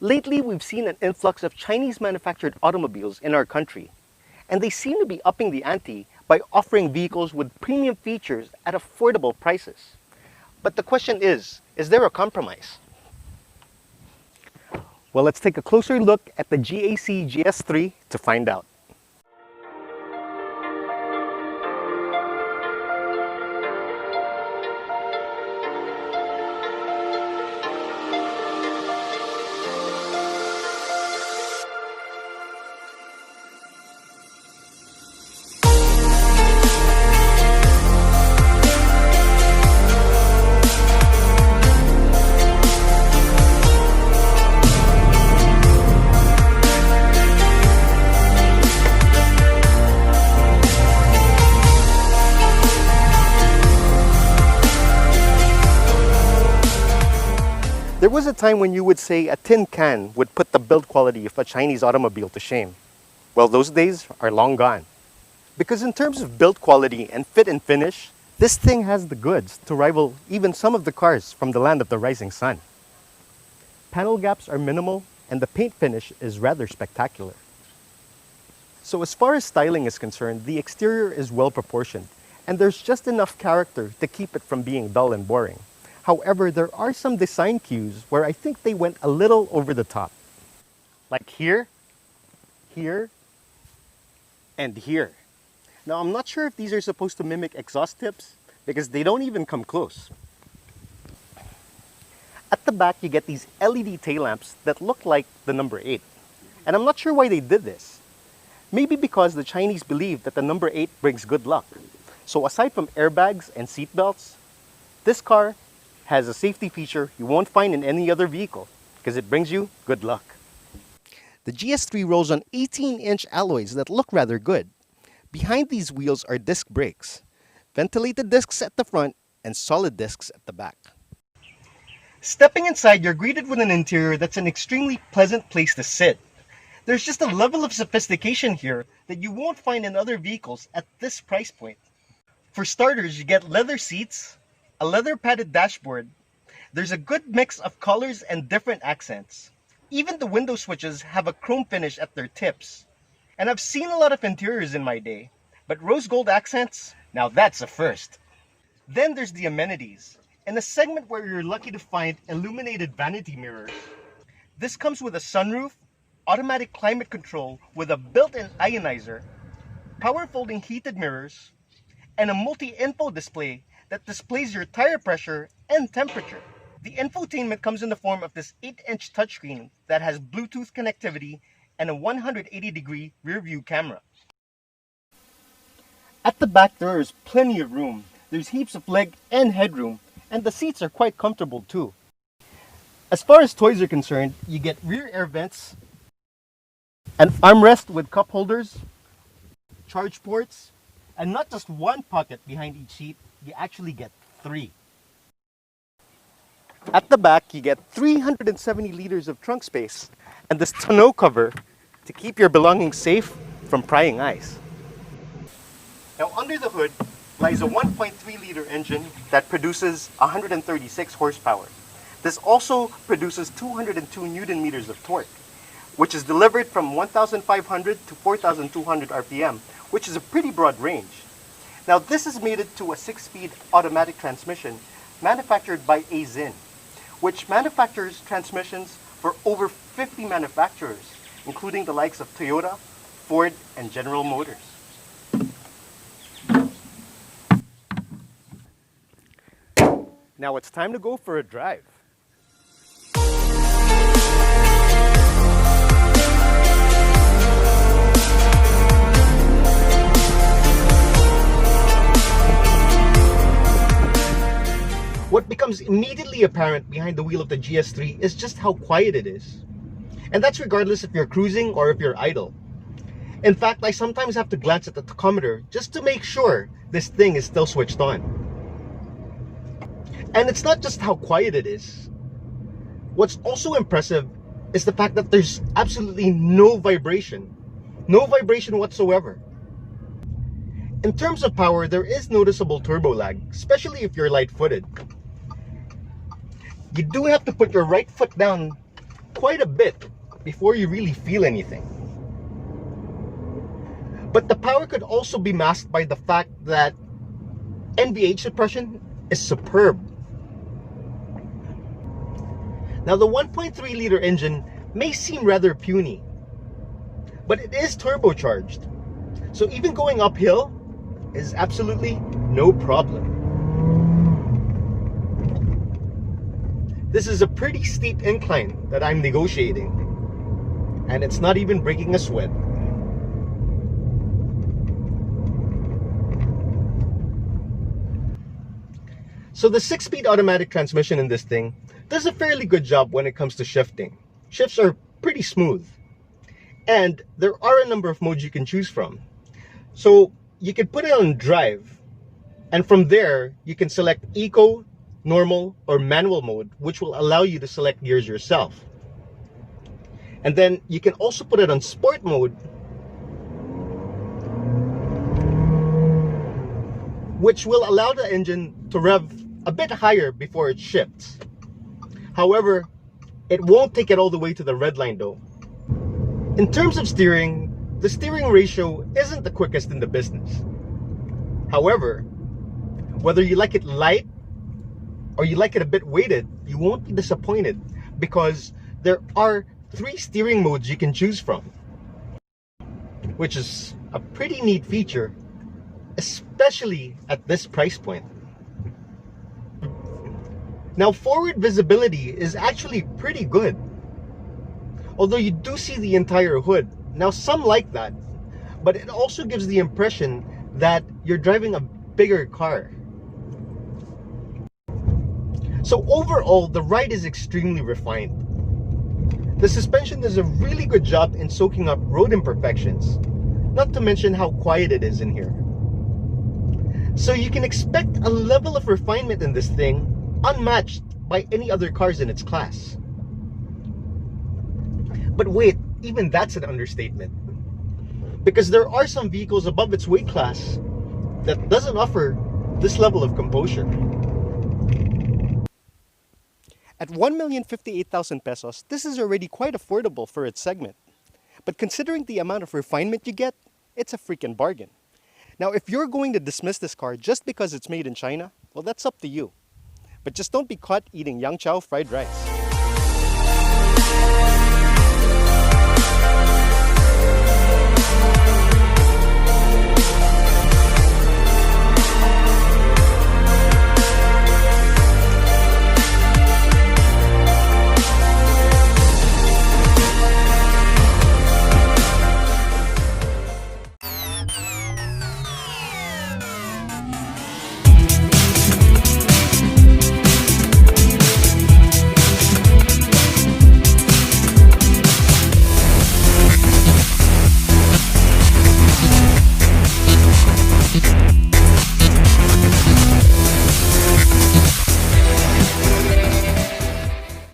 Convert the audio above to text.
Lately, we've seen an influx of Chinese-manufactured automobiles in our country, and they seem to be upping the ante by offering vehicles with premium features at affordable prices. But the question is there a compromise? Well, let's take a closer look at the GAC GS3 to find out. There was a time when you would say a tin can would put the build quality of a Chinese automobile to shame. Well, those days are long gone. Because in terms of build quality and fit and finish, this thing has the goods to rival even some of the cars from the land of the rising sun. Panel gaps are minimal and the paint finish is rather spectacular. So as far as styling is concerned, the exterior is well proportioned and there's just enough character to keep it from being dull and boring. However, there are some design cues where I think they went a little over the top. Like here, here, and here. Now, I'm not sure if these are supposed to mimic exhaust tips because they don't even come close. At the back, you get these LED tail lamps that look like the number 8. And I'm not sure why they did this. Maybe because the Chinese believe that the number 8 brings good luck. So aside from airbags and seat belts, this car has a safety feature you won't find in any other vehicle because it brings you good luck. The GS3 rolls on 18-inch alloys that look rather good. Behind these wheels are disc brakes, ventilated discs at the front, and solid discs at the back. Stepping inside, you're greeted with an interior that's an extremely pleasant place to sit. There's just a level of sophistication here that you won't find in other vehicles at this price point. For starters, you get leather seats, a leather padded dashboard. There's a good mix of colors and different accents. Even the window switches have a chrome finish at their tips. And I've seen a lot of interiors in my day, but rose gold accents, now that's a first. Then there's the amenities, in a segment where you're lucky to find illuminated vanity mirrors. This comes with a sunroof, automatic climate control with a built-in ionizer, power folding heated mirrors, and a multi-info display that displays your tire pressure and temperature. The infotainment comes in the form of this 8-inch touchscreen that has Bluetooth connectivity and a 180-degree rear view camera. At the back there is plenty of room. There's heaps of leg and headroom, and the seats are quite comfortable too. As far as toys are concerned, you get rear air vents, an armrest with cup holders, charge ports, and not just one pocket behind each seat, you actually get 3. At the back, you get 370 liters of trunk space and this tonneau cover to keep your belongings safe from prying eyes. Now under the hood lies a 1.3-liter engine that produces 136 horsepower. This also produces 202 Newton meters of torque, which is delivered from 1,500 to 4,200 RPM, which is a pretty broad range. Now this is mated to a 6-speed automatic transmission manufactured by AZIN, which manufactures transmissions for over 50 manufacturers, including the likes of Toyota, Ford, and General Motors. Now it's time to go for a drive. What becomes immediately apparent behind the wheel of the GS3 is just how quiet it is. And that's regardless if you're cruising or if you're idle. In fact, I sometimes have to glance at the tachometer just to make sure this thing is still switched on. And it's not just how quiet it is. What's also impressive is the fact that there's absolutely no vibration. No vibration whatsoever. In terms of power, there is noticeable turbo lag, especially if you're light-footed. You do have to put your right foot down quite a bit before you really feel anything. But the power could also be masked by the fact that NVH suppression is superb. Now the 1.3-liter engine may seem rather puny, but it is turbocharged. So even going uphill is absolutely no problem. This is a pretty steep incline that I'm negotiating, and it's not even breaking a sweat. So the 6-speed automatic transmission in this thing does a fairly good job when it comes to shifting. Shifts are pretty smooth. And there are a number of modes you can choose from. So you can put it on drive, and from there you can select eco, normal, or manual mode, which will allow you to select gears yourself. And then you can also put it on sport mode, which will allow the engine to rev a bit higher before it shifts. However, it won't take it all the way to the red line though. In terms of steering, the steering ratio isn't the quickest in the business. However, whether you like it light or you like it a bit weighted, you won't be disappointed because there are 3 steering modes you can choose from, which is a pretty neat feature, especially at this price point. Now, forward visibility is actually pretty good, although you do see the entire hood. Now, some like that, but it also gives the impression that you're driving a bigger car. So overall, the ride is extremely refined. The suspension does a really good job in soaking up road imperfections, not to mention how quiet it is in here. So you can expect a level of refinement in this thing unmatched by any other cars in its class. But wait, even that's an understatement, because there are some vehicles above its weight class that doesn't offer this level of composure. At 1,058,000 pesos, this is already quite affordable for its segment. But considering the amount of refinement you get, it's a freaking bargain. Now, if you're going to dismiss this car just because it's made in China, well, that's up to you. But just don't be caught eating Yang Chow fried rice.